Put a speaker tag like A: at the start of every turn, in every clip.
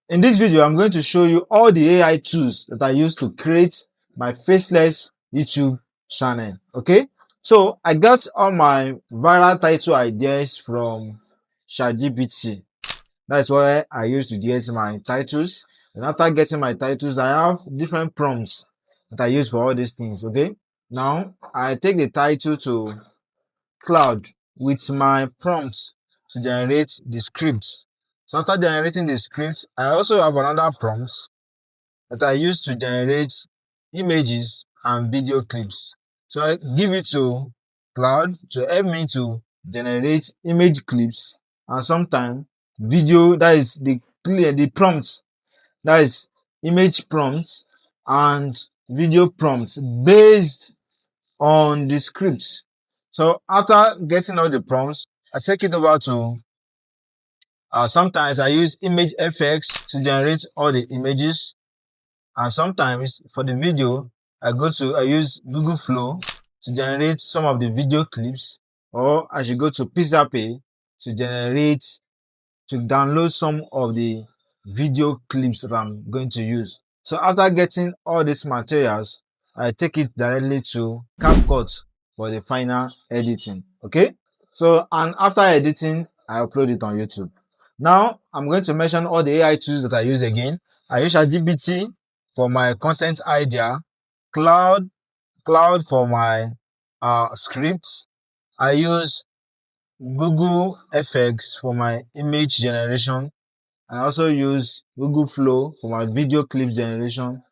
A: In this video, I'm going to show you all the AI tools that I use to create my Faceless YouTube channel. Okay, so I got all my viral title ideas from ChatGPT. That's why I use to get my titles. And after getting my titles, I have different prompts that I use for all these things. Okay, now I take the title to cloud with my prompts to generate the scripts. So after generating the scripts, I also have another prompt that I use to generate images and video clips. So I give it to cloud to help me to generate image clips and sometimes video, that is the prompts, that is image prompts and video prompts based on the scripts. So after getting all the prompts, I take it over to sometimes I use image effects to generate all the images, and sometimes for the video I use Google Flow to generate some of the video clips, or I should go to Pixabay to download some of the video clips that I'm going to use. So after getting all these materials, I take it directly to CapCut for the final editing. Okay. So, and after editing, I upload it on YouTube. Now, I'm going to mention all the AI tools that I use again. I use ChatGPT for my content idea, Cloud, Cloud for my scripts. I use Google FX for my image generation. I also use Google Flow for my video clip generation.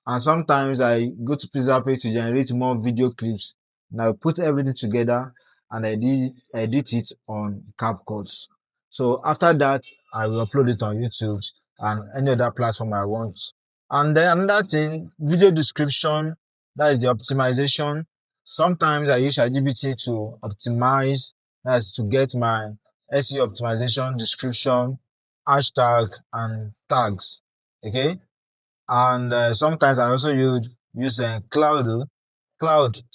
A: And sometimes I go to Pixabay to generate more video clips. And I put everything together and I edit it on CapCut. So after that, I will upload it on YouTube and any other platform I want. And then another thing, video description, that is the optimization. Sometimes I use ChatGPT to optimize, that's to get my SEO optimization, description, hashtag, and tags. Okay. And sometimes I also use cloud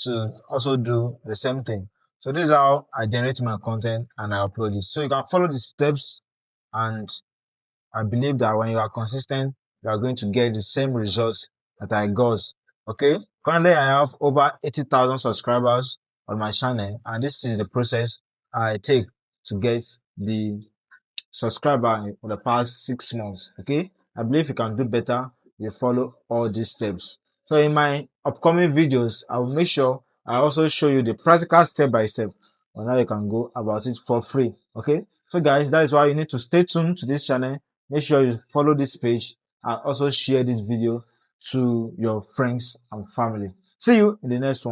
A: to also do the same thing. So this is how I generate my content and I upload it. So you can follow the steps, and I believe that when you are consistent, you are going to get the same results that I got. Okay. Currently, I have over 80,000 subscribers on my channel, and this is the process I take to get the subscriber for the past 6 months. Okay, I believe you can do better. You follow all these steps. So in my upcoming videos, I will make sure I also show you the practical step by step on how you can go about it for free. Okay, so guys, that is why you need to stay tuned to this channel. Make sure you follow this page and also share this video to your friends and family. See you in the next one.